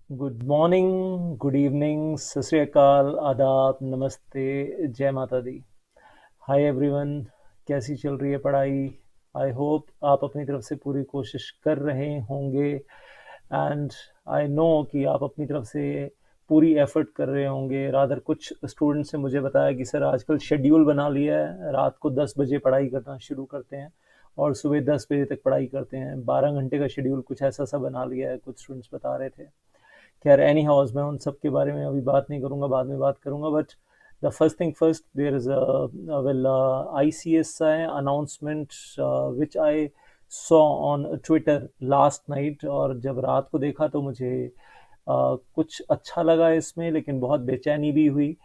Good morning, good evening, सत श्री अकाल, आदाब, नमस्ते, जय माता दी। हाय एवरीवन, कैसी चल रही है पढ़ाई? आई होप आप अपनी तरफ से पूरी कोशिश कर रहे होंगे एंड आई नो कि आप अपनी तरफ से पूरी एफर्ट कर रहे होंगे। रादर कुछ स्टूडेंट्स ने मुझे बताया कि सर आजकल शेड्यूल बना लिया है, रात को 10 बजे पढ़ाई करना शुरू करते हैं और सुबह 10 बजे तक पढ़ाई करते हैं। 12 घंटे का शेड्यूल कुछ ऐसा सा बना लिया है, कुछ स्टूडेंट्स बता रहे थे। खैर एनी हाउस, मैं उन सब के बारे में अभी बात नहीं करूंगा, बाद में बात करूंगा। But the first thing first, there is well ICSI announcement which I saw on Twitter last night. और जब रात को देखा तो मुझे कुछ अच्छा लगा इसमें, लेकिन बहुत बेचैनी भी हुई।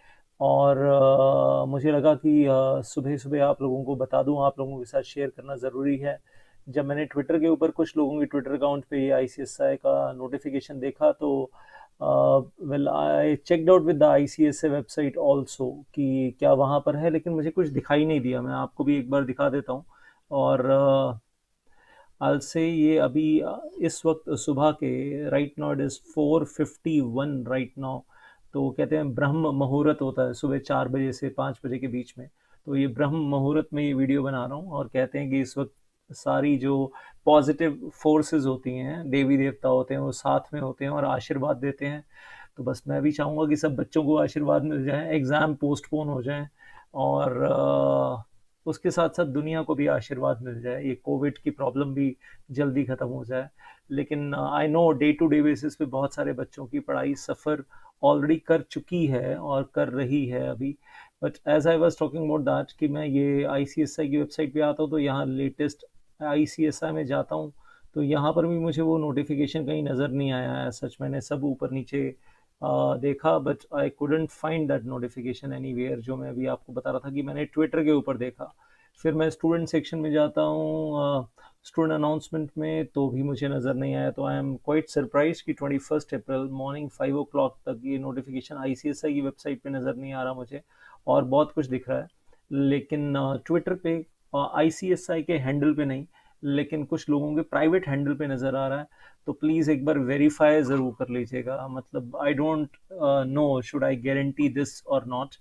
और मुझे लगा कि सुबह सुबह आप लोगों को बता दूं, आप लोगों के साथ शेयर करना ज़रूरी है। जब मैंने ट्विटर के ऊपर कुछ लोगों के ट्विटर अकाउंट पे ICSI का नोटिफिकेशन देखा तो well I checked out with the ICSI website also कि क्या वहाँ पर है, लेकिन मुझे कुछ दिखाई नहीं दिया। मैं आपको भी एक बार दिखा देता हूँ। और आल से ये अभी इस वक्त सुबह के right now it is 4:51 right now. तो कहते हैं ब्रह्म मुहूर्त होता है सुबह 4 बजे से 5 बजे के बीच में। तो ये ब्रह्म मुहूर्त में ये वीडियो बना रहा हूँ। और कहते हैं कि इस वक्त सारी जो पॉजिटिव फोर्सेस होती हैं, देवी देवता होते हैं, वो साथ में होते हैं और आशीर्वाद देते हैं। तो बस मैं भी चाहूँगा कि सब बच्चों को आशीर्वाद मिल जाए, एग्ज़ाम पोस्टपोन हो जाएं और उसके साथ साथ दुनिया को भी आशीर्वाद मिल जाए, ये कोविड की प्रॉब्लम भी जल्दी ख़त्म हो जाए। लेकिन I know day to day basis पे बहुत सारे बच्चों की पढ़ाई सफ़र ऑलरेडी कर चुकी है और कर रही है अभी। But as I was talking about that कि मैं ये ICSI की वेबसाइट पे आता हूँ तो यहाँ लेटेस्ट ICSI में जाता हूँ, तो यहाँ पर भी मुझे वो नोटिफिकेशन कहीं नज़र नहीं आया है। सच मैंने सब ऊपर नीचे देखा, but I couldn't find that notification anywhere, जो मैं अभी आपको बता रहा था कि मैंने ट्विटर के ऊपर देखा। फिर मैं स्टूडेंट सेक्शन में जाता हूँ, स्टूडेंट अनाउंसमेंट में, तो भी मुझे नज़र नहीं आया। तो आई एम क्वाइट सरप्राइज कि 21 अप्रैल मॉर्निंग 5 o'clock तक ये नोटिफिकेशन ICSI की वेबसाइट पे नज़र नहीं आ रहा मुझे। और बहुत कुछ दिख रहा है, लेकिन ट्विटर पे ICSI के हैंडल पे नहीं, लेकिन कुछ लोगों के प्राइवेट हैंडल पे नज़र आ रहा है। तो प्लीज़ एक बार वेरीफाई ज़रूर कर लीजिएगा। मतलब I don't know should I guarantee this और not,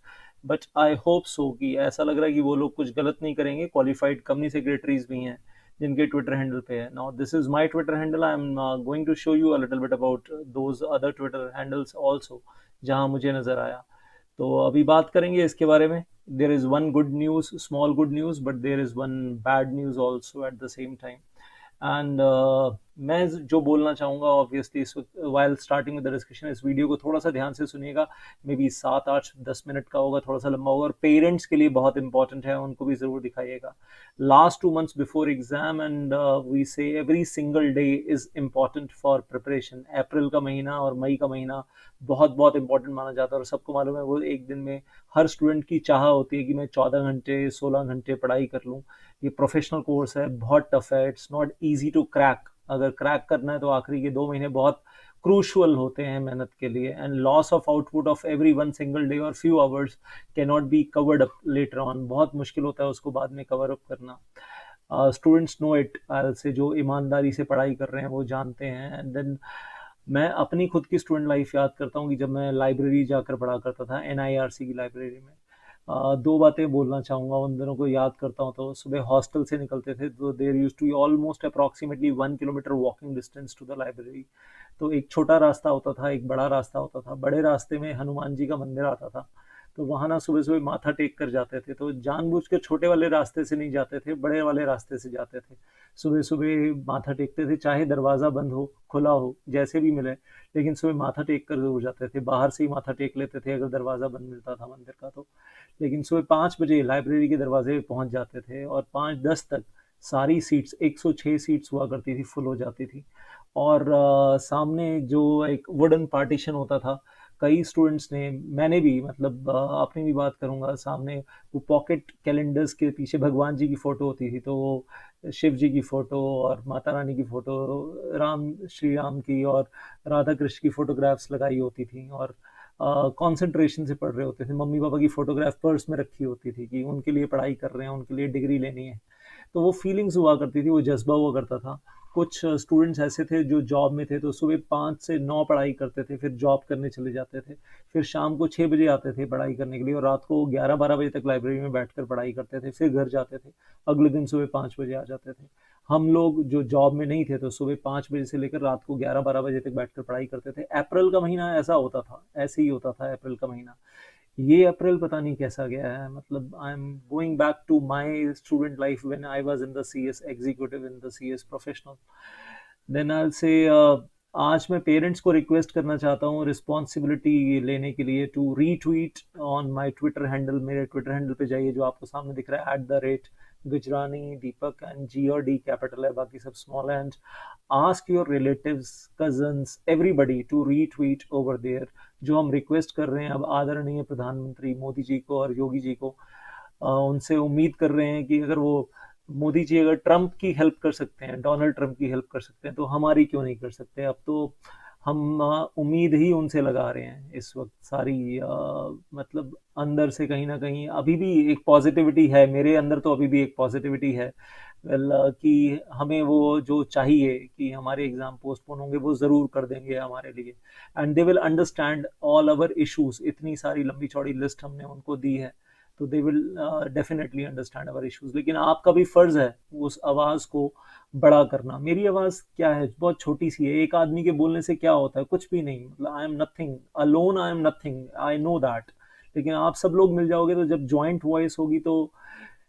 but I hope so कि ऐसा लग रहा है कि वो लोग कुछ गलत नहीं करेंगे। क्वालिफाइड कंपनी सेक्रेटरीज भी हैं जिनके ट्विटर हैंडल पे है। Now this is my Twitter handle, I am going to show you a little bit about those other Twitter handles also जहां मुझे नज़र आया। तो अभी बात करेंगे इसके बारे में। There is one good news, small good news, but there is one bad news also at the same time. And मैं जो बोलना चाहूँगा ऑब्वियसली इस वक्त while starting with the discussion, इस वीडियो को थोड़ा सा ध्यान से सुनिएगा। मे बी 7 8 10 मिनट का होगा, थोड़ा सा लंबा होगा, और पेरेंट्स के लिए बहुत इंपॉर्टेंट है, उनको भी ज़रूर दिखाइएगा। Last 2 months before exam and we say every single day is important for preparation. अप्रैल का महीना और मई का महीना बहुत बहुत इंपॉर्टेंट माना जाता है, और सबको मालूम है वो एक दिन में हर स्टूडेंट की चाह होती है कि मैं 14 घंटे 16 घंटे पढ़ाई कर लूँ। ये प्रोफेशनल कोर्स है, बहुत टफ है, it's not easy to crack. अगर क्रैक करना है तो आखिरी के 2 महीने बहुत क्रूशल होते हैं मेहनत के लिए। And loss of output of every one single day और few hours can not be covered up later on. बहुत मुश्किल होता है उसको बाद में कवर अप करना। स्टूडेंट्स नो इट, से जो ईमानदारी से पढ़ाई कर रहे हैं वो जानते हैं। एंड देन मैं अपनी खुद की स्टूडेंट लाइफ याद करता हूँ कि जब मैं लाइब्रेरी जाकर पढ़ा करता था, NIRC की लाइब्रेरी में। दो बातें बोलना चाहूँगा, उन दिनों को याद करता हूँ तो सुबह हॉस्टल से निकलते थे तो there used to almost approximately 1 kilometre walking distance to the library. तो एक छोटा रास्ता होता था, एक बड़ा रास्ता होता था। बड़े रास्ते में हनुमान जी का मंदिर आता था, तो वहाँ ना सुबह सुबह माथा टेक कर जाते थे। तो जानबूझ के छोटे वाले रास्ते से नहीं जाते थे, बड़े वाले रास्ते से जाते थे। सुबह सुबह माथा टेकते थे, चाहे दरवाज़ा बंद हो खुला हो जैसे भी मिले, लेकिन सुबह माथा टेक कर जरूर जाते थे। बाहर से ही माथा टेक लेते थे अगर दरवाज़ा बंद मिलता था मंदिर का तो। लेकिन सुबह 5 बजे लाइब्रेरी के दरवाजे पे पहुंच जाते थे और 5:10 तक सारी सीट्स, 106 सीट्स हुआ करती थी, फुल हो जाती थी। और सामने जो एक वुडन पार्टीशन होता था, कई स्टूडेंट्स ने, मैंने भी, मतलब अपनी भी बात करूंगा, सामने वो पॉकेट कैलेंडर्स के पीछे भगवान जी की फोटो होती थी, तो वो शिव जी की फोटो और माता रानी की फोटो, राम श्री राम की और राधा कृष्ण की फोटोग्राफ्स लगाई होती थी। और कंसंट्रेशन से पढ़ रहे होते थे। मम्मी पापा की फोटोग्राफ पर्स में रखी होती थी कि उनके लिए पढ़ाई कर रहे हैं, उनके लिए डिग्री लेनी है। तो वो फीलिंग्स हुआ करती थी, वो जज्बा हुआ करता था। कुछ स्टूडेंट्स ऐसे थे जो जॉब में थे, तो सुबह 5 से 9 पढ़ाई करते थे, फिर जॉब करने चले जाते थे, फिर शाम को 6 बजे आते थे पढ़ाई करने के लिए, और रात को 11-12 बजे तक लाइब्रेरी में बैठकर पढ़ाई करते थे, फिर घर जाते थे, अगले दिन सुबह 5 बजे आ जाते थे। हम लोग जो जॉब में नहीं थे तो सुबह 5 बजे से लेकर रात को 11-12 बजे तक बैठकर पढ़ाई करते थे। अप्रैल का महीना ऐसा होता था, ऐसे ही होता था अप्रैल का महीना। ये अप्रैल पता नहीं कैसा गया है, मतलब I am going back to my student life when I was in the CS executive, in the CS professional. Then I say आज मैं पेरेंट्स को रिक्वेस्ट करना चाहता हूँ रिस्पॉन्सिबिलिटी लेने के लिए, to retweet on my Twitter handle. मेरे ट्विटर हैंडल पे जाइए जो आपको सामने दिख रहा है, @गुजरानी दीपक, एंड जी और डी कैपिटल है, बाकी सब स्मॉल है। And ask your relatives, cousins, everybody to retweet over there. जो हम रिक्वेस्ट कर रहे हैं अब आदरणीय प्रधानमंत्री मोदी जी को और योगी जी को, उनसे उम्मीद कर रहे हैं कि अगर वो मोदी जी अगर ट्रंप की हेल्प कर सकते हैं, डोनाल्ड ट्रंप की हेल्प कर सकते हैं, तो हमारी क्यों नहीं कर सकते। अब तो हम उम्मीद ही उनसे लगा रहे हैं इस वक्त सारी, मतलब अंदर से कहीं ना कहीं अभी भी एक पॉजिटिविटी है, मेरे अंदर तो अभी भी एक पॉजिटिविटी है। वेल, कि हमें वो जो चाहिए कि हमारे एग्जाम पोस्टपोन होंगे वो ज़रूर कर देंगे हमारे लिए, and they will understand all our issues. इतनी सारी लंबी चौड़ी लिस्ट हमने उनको दी है, तो they will definitely understand our issues. लेकिन आपका भी फर्ज है उस आवाज़ को बड़ा करना। मेरी आवाज़ क्या है, बहुत छोटी सी है, एक आदमी के बोलने से क्या होता है, कुछ भी नहीं, मतलब I am nothing alone, I am nothing, I know that. लेकिन आप सब लोग मिल जाओगे तो जब ज्वाइंट वॉइस होगी तो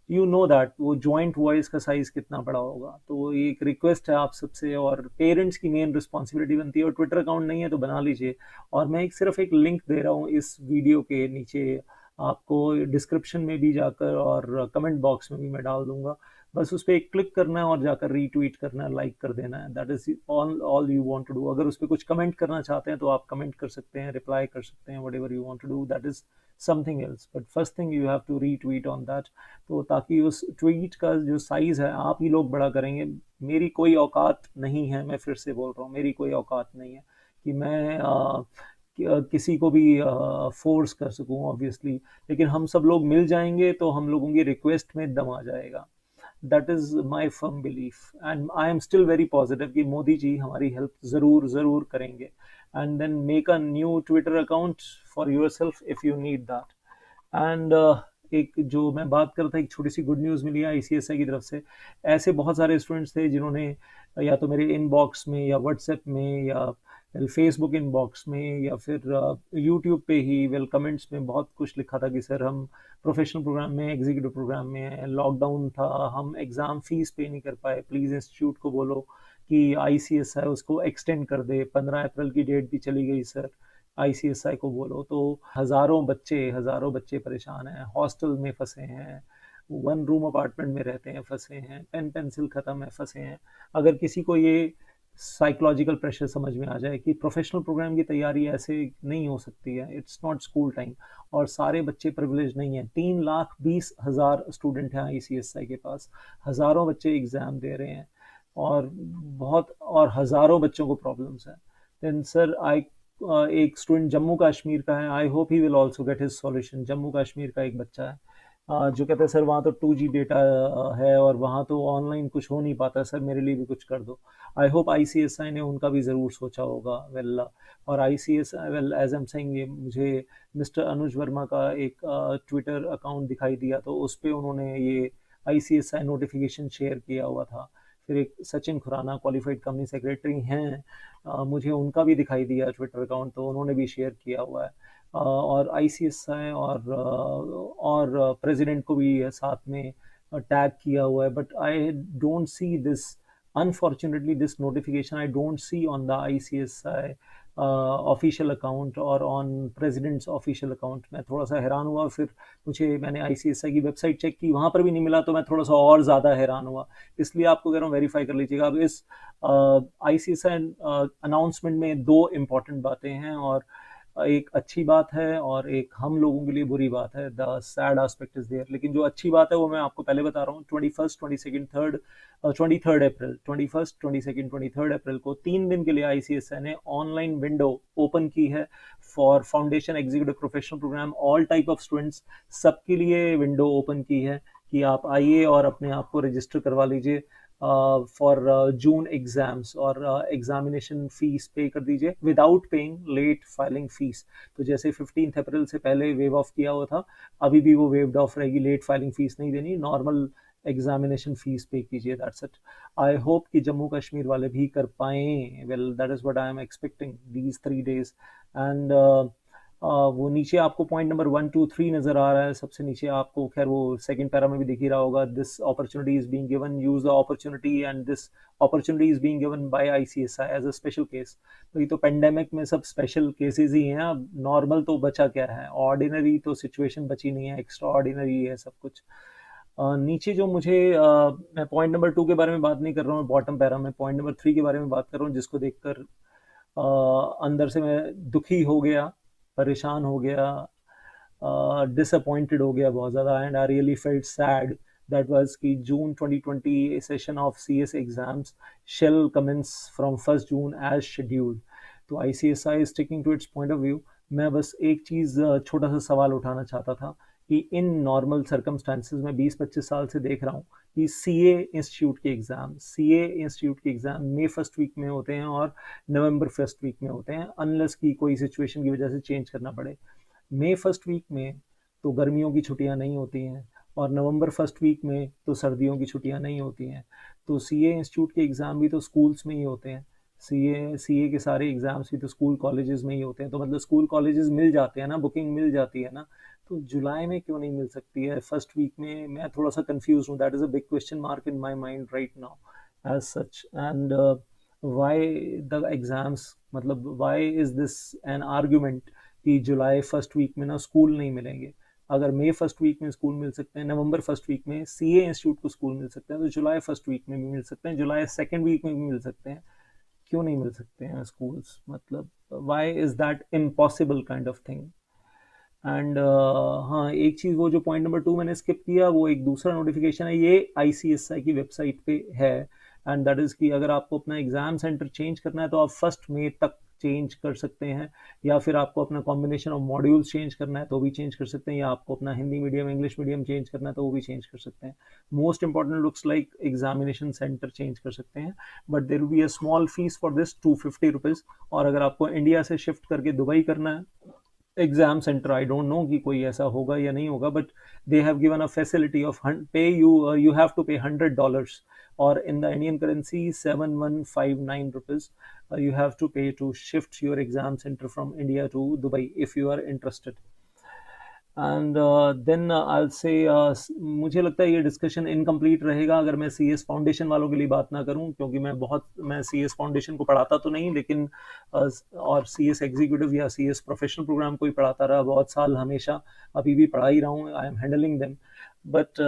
यू नो दैट वो ज्वाइंट वॉइस का साइज कितना बड़ा होगा। तो ये एक रिक्वेस्ट है आप सबसे, और पेरेंट्स की मेन रिस्पॉन्सिबिलिटी बनती है। और ट्विटर अकाउंट नहीं है तो बना लीजिए, और मैं सिर्फ एक लिंक दे रहा हूँ इस वीडियो के नीचे, आपको डिस्क्रिप्शन में भी जाकर और कमेंट बॉक्स में भी मैं डाल दूंगा। बस उस पर एक क्लिक करना है और जाकर रीट्वीट करना है, लाइक कर देना है, that is all you want to do. अगर उस पर कुछ कमेंट करना चाहते हैं तो आप कमेंट कर सकते हैं, रिप्लाई कर सकते हैं, whatever you want to do, that is something else, but first thing you have to retweet on that. तो ताकि उस ट्वीट का जो साइज है आप ही लोग बड़ा करेंगे। मेरी कोई औकात नहीं है, मैं फिर से बोल रहा हूँ, मेरी कोई औकात नहीं है कि मैं किसी को भी फोर्स कर सकूं ऑब्वियसली। लेकिन हम सब लोग मिल जाएंगे तो हम लोगों की रिक्वेस्ट में दम आ जाएगा। That is my firm belief, and I am still very positive कि मोदी जी हमारी हेल्प ज़रूर ज़रूर करेंगे। And then make a new Twitter account for yourself if you need that. And एक जो मैं बात कर रहा था, एक छोटी सी गुड न्यूज़ मिली है आईसीएसआई की तरफ से। ऐसे बहुत सारे स्टूडेंट्स थे जिन्होंने या तो मेरे इनबॉक्स में या व्हाट्सएप में या फेसबुक इनबॉक्स में या फिर यूट्यूब पे ही वेल कमेंट्स में बहुत कुछ लिखा था कि सर हम प्रोफेशनल प्रोग्राम में, एग्जीक्यूटिव प्रोग्राम में, लॉकडाउन था, हम एग्ज़ाम फीस पे नहीं कर पाए, प्लीज़ इंस्टीट्यूट को बोलो कि आईसीएसआई उसको एक्सटेंड कर दे। 15 अप्रैल की डेट भी चली गई सर, आईसीएसआई को बोलो। तो हज़ारों बच्चे परेशान हैं, हॉस्टल में फंसे हैं, वन रूम अपार्टमेंट में रहते हैं, फंसे हैं, पेन पेंसिल ख़त्म है, फंसे हैं। अगर किसी को ये साइकोलॉजिकल प्रेशर समझ में आ जाए कि प्रोफेशनल प्रोग्राम की तैयारी ऐसे नहीं हो सकती है, इट्स नॉट स्कूल टाइम, और सारे बच्चे प्रिविलेज नहीं हैं। 3,20,000 स्टूडेंट हैं आईसीएसआई के पास, हज़ारों बच्चे एग्ज़ाम दे रहे हैं, और बहुत और हज़ारों बच्चों को प्रॉब्लम्स हैं। देन सर आई एक स्टूडेंट जम्मू कश्मीर का है, I hope he will also get his solution. Jammu Kashmir का एक बच्चा है जो कहता है सर वहाँ तो 2G डेटा है और वहाँ तो ऑनलाइन कुछ हो नहीं पाता, सर मेरे लिए भी कुछ कर दो। आई होप आईसीएसआई ने उनका भी ज़रूर सोचा होगा। वेल, और ICSI, well as I am saying, ये मुझे मिस्टर अनुज वर्मा का एक ट्विटर अकाउंट दिखाई दिया, तो उस पर उन्होंने ये आईसीएसआई नोटिफिकेशन शेयर किया हुआ था। फिर एक Sachin Khurana qualified company secretary हैं, मुझे उनका भी दिखाई दिया ट्विटर अकाउंट, तो उन्होंने भी शेयर किया हुआ है। और आईसीएसआई और प्रेसिडेंट को भी साथ में टैग किया हुआ है, but I don't see this, unfortunately this notification I don't see on the ICSI official account और ऑन प्रेसिडेंट्स ऑफिशियल अकाउंट। मैं थोड़ा सा हैरान हुआ, फिर मैंने आईसीएसआई की वेबसाइट चेक की, वहाँ पर भी नहीं मिला, तो मैं थोड़ा सा और ज़्यादा हैरान हुआ। इसलिए आपको कह रहा हूँ वेरीफाई कर लीजिएगा। अब इस आईसीएसआई अनाउंसमेंट में दो इम्पॉर्टेंट बातें हैं, और एक अच्छी बात है और एक हम लोगों के लिए बुरी बात है। The sad aspect is there. लेकिन जो अच्छी बात है वो मैं आपको पहले बता रहा हूँ। 21 22 23 को 3 दिन के लिए आईसीएसआई ने ऑनलाइन विंडो ओपन की है for foundation executive professional program, all type of students, सबके लिए विंडो ओपन की है कि आप आइए और अपने आप को रजिस्टर करवा लीजिए। फॉर जून एग्जाम्स, और एग्जामिनेशन फीस पे कर दीजिए without paying late filing fees. तो जैसे 15 अप्रैल से पहले वेव ऑफ किया हुआ था, अभी भी वो वेव्ड ऑफ रहेगी, लेट फाइलिंग फीस नहीं देनी, नॉर्मल एग्जामिनेशन फीस पे कीजिए, दैट्स इट। आई होप कि जम्मू कश्मीर वाले भी कर पाएँ, well that is what I am expecting these 3 days। And वो नीचे आपको पॉइंट नंबर 1 2 3 नज़र आ रहा है, सबसे नीचे आपको, खैर वो सेकंड पैरा में भी दिख ही रहा होगा, this opportunity is being given, use the opportunity, and this opportunity is being given by ICSI as a special case. तो ये तो पेंडेमिक में सब स्पेशल केसेस ही हैं, अब नॉर्मल तो बचा क्या है, ऑर्डिनरी तो सिचुएशन बची नहीं है, एक्स्ट्रा ऑर्डिनरी है सब कुछ। नीचे जो मुझे मैं पॉइंट नंबर 2 के बारे में बात नहीं कर रहा हूँ, बॉटम पैरा में पॉइंट नंबर 3 के बारे में बात कर रहा हूँ, जिसको देखकर अंदर से मैं दुखी हो गया, परेशान हो गया, डिसअपॉइंटेड हो गया बहुत ज़्यादा, and I really felt sad. That was कि June 2020 session of CS exams shall commence from 1 June as scheduled. तो ICSI is taking to its point of view. मैं बस एक चीज़, छोटा सा सवाल उठाना चाहता था कि इन नॉर्मल सर्कमस्टांसिस में 20-25 साल से देख रहा हूँ कि सीए इंस्टीट्यूट के एग्ज़ाम मई फर्स्ट वीक में होते हैं और नवंबर फर्स्ट वीक में होते हैं, अनलेस की कोई सिचुएशन की वजह से चेंज करना पड़े। मई फर्स्ट वीक में तो गर्मियों की छुट्टियां नहीं होती हैं, और नवंबर फर्स्ट वीक में तो सर्दियों की छुट्टियां नहीं होती हैं। तो सीए इंस्टीट्यूट के एग्ज़ाम भी तो स्कूल्स में ही होते हैं, सीए के सारे एग्ज़ाम्स भी तो स्कूल कॉलेजेस में ही होते हैं, तो मतलब स्कूल कॉलेजेस मिल जाते हैं ना, बुकिंग मिल जाती है ना, तो जुलाई में क्यों नहीं मिल सकती है फर्स्ट वीक में? मैं थोड़ा सा कंफ्यूज हूँ, that is a big question mark in my mind right now as such. And why the exams, मतलब why is this an argument कि जुलाई फर्स्ट वीक में ना स्कूल नहीं मिलेंगे? अगर मई फर्स्ट वीक में स्कूल मिल सकते हैं, नवंबर फर्स्ट वीक में सीए इंस्टीट्यूट को स्कूल मिल सकते हैं, तो जुलाई फर्स्ट वीक में भी मिल सकते हैं, जुलाई सेकेंड वीक में भी मिल सकते हैं, क्यों नहीं मिल सकते हैं स्कूल्स? मतलब why is that impossible kind of thing? And हाँ, एक चीज़, वो जो पॉइंट नंबर 2 मैंने स्किप किया, वो एक दूसरा नोटिफिकेशन है, ये आईसीएसआई की वेबसाइट पे है, एंड दैट इज़ कि अगर आपको अपना एग्ज़ाम सेंटर चेंज करना है तो आप 1 मई तक चेंज कर सकते हैं, या फिर आपको अपना कॉम्बिनेशन ऑफ मॉड्यूल्स चेंज करना है तो भी चेंज कर सकते हैं, या आपको अपना Hindi medium English medium change करना है तो वो भी चेंज कर सकते हैं। Most important looks like examination centre change कर सकते हैं, but there will be a small fees for this, 250 rupees. और अगर आपको इंडिया से शिफ्ट करके दुबई करना है exam centre, I don't no कि कोई ऐसा होगा या नहीं होगा, but they have given a facility of पे यू हैव टू पे $100, और in the Indian currency 7159 rupees you have to pay to shift your exam center from India to Dubai if you are interested. And then I say मुझे लगता है ये discussion incomplete रहेगा अगर मैं सी S foundation वालों के लिए बात ना करूं, क्योंकि मैं सी एस फाउंडेशन को पढ़ाता तो नहीं, लेकिन और सी एस एग्जीक्यूटिव या सी एस प्रोफेशनल प्रोग्राम को ही पढ़ाता रहा बहुत साल, हमेशा, अभी भी पढ़ा ही रहा हूँ, I am handling them. But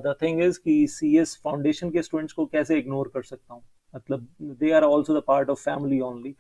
the thing is कि सी एस फाउंडेशन के स्टूडेंट्स को कैसे इग्नोर कर सकता हूँ? मतलब they are also the part of family only.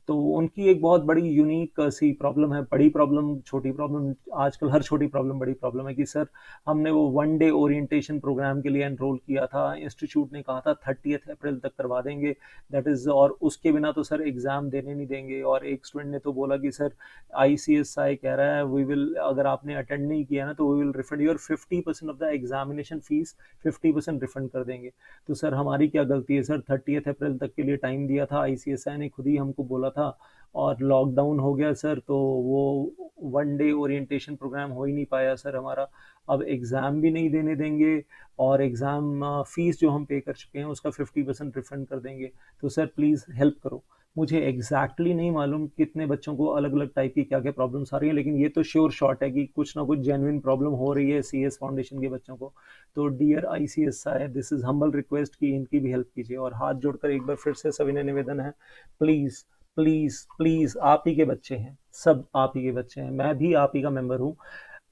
तो उनकी एक बहुत बड़ी यूनिक सी प्रॉब्लम है, बड़ी प्रॉब्लम छोटी प्रॉब्लम, आजकल हर छोटी प्रॉब्लम बड़ी प्रॉब्लम है, कि सर हमने वो 1 डे ओरिएंटेशन प्रोग्राम के लिए एनरोल किया था, इंस्टीट्यूट ने कहा था 30 अप्रैल तक करवा देंगे, दैट इज़, और उसके बिना तो सर एग्ज़ाम देने नहीं देंगे। और एक स्टूडेंट ने तो बोला कि सर आईसीएसआई कह रहा है वी विल, अगर आपने अटेंड नहीं किया ना तो we will refund your 50% of the examination fees, 50% refund कर देंगे। तो सर हमारी क्या गलती है सर? 30 अप्रैल तक के लिए टाइम दिया था, आईसीएसआई ने खुद ही हमको बोला था, और लॉकडाउन हो गया सर, तो वो 1 डे ओरिएंटेशन प्रोग्राम हो ही नहीं पाया सर हमारा। अब एग्ज़ाम भी नहीं देने देंगे, और एग्ज़ाम फीस जो हम पे कर चुके हैं उसका 50% रिफंड कर देंगे। तो सर प्लीज़ हेल्प करो। मुझे एग्जैक्टली नहीं मालूम कितने बच्चों को अलग अलग टाइप की क्या क्या प्रॉब्लम्स आ रही हैं, लेकिन ये तो श्योर शॉट है कि कुछ ना कुछ जेन्युइन प्रॉब्लम हो रही है सी एस फाउंडेशन के बच्चों को। तो dear ICSI, this is humble request कि इनकी भी हेल्प कीजिए, और हाथ जोड़कर एक बार फिर से सभी ने निवेदन है, प्लीज प्लीज प्लीज, आप ही के बच्चे हैं, सब आप ही के बच्चे हैं, मैं भी आप ही का मेंबर हूँ।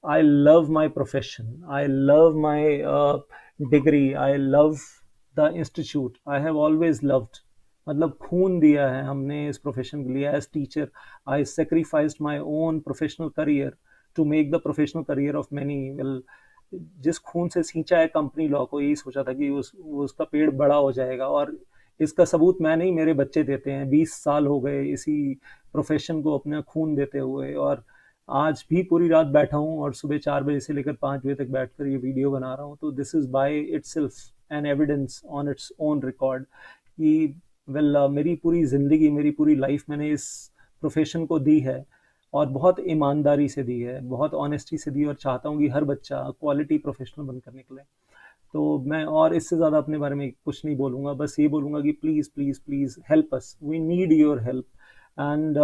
I love my profession, I love my degree, I love the institute, I have always loved, मतलब खून दिया है हमने इस प्रोफेशन के लिए। As teacher I sacrificed my own professional career to make the professional career of many. Well, जिस खून से सींचा है कंपनी लॉ को, यही सोचा था कि उसका पेड़ बड़ा हो जाएगा, और इसका सबूत मैं नहीं, मेरे बच्चे देते हैं। 20 साल हो गए इसी प्रोफेशन को अपना खून देते हुए, और आज भी पूरी रात बैठा हूँ, और सुबह 4 बजे से लेकर 5 बजे तक बैठकर ये वीडियो बना रहा हूँ। तो this is by it self an evidence on its own record कि मेरी पूरी ज़िंदगी, मेरी पूरी लाइफ मैंने इस प्रोफेशन को दी है और बहुत ईमानदारी से दी है, बहुत ऑनेस्टी से दी है, और चाहता हूँ कि हर बच्चा क्वालिटी प्रोफेशनल बनकर निकले। तो मैं और इससे ज़्यादा अपने बारे में कुछ नहीं बोलूँगा, बस ये बोलूँगा कि please please please help us, we need your help, and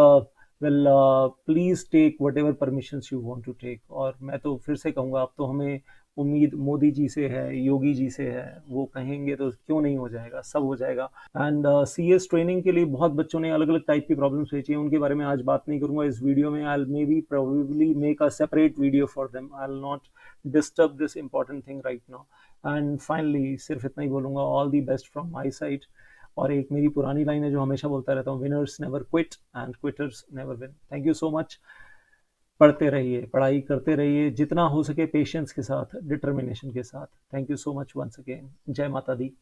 please take whatever permissions you want to take. और मैं तो फिर से कहूँगा, अब तो हमें उम्मीद मोदी जी से है, योगी जी से है, वो कहेंगे तो क्यों नहीं हो जाएगा, सब हो जाएगा। एंड सी एस ट्रेनिंग के लिए बहुत बच्चों ने अलग अलग टाइप की प्रॉब्लम्स भेजी हैं, उनके बारे में आज बात नहीं करूँगा इस वीडियो में। I may be probably make a separate video for them, I will not disturb this important thing right now. And finally सिर्फ इतना ही बोलूँगा, all the best from my side. और एक मेरी पुरानी लाइन है जो हमेशा बोलता रहता हूँ, winners never quit and quitters never win. Thank you so much. पढ़ते रहिए, पढ़ाई करते रहिए, जितना हो सके पेशेंस के साथ, डिटर्मिनेशन के साथ। Thank you so much once again. जय माता दी।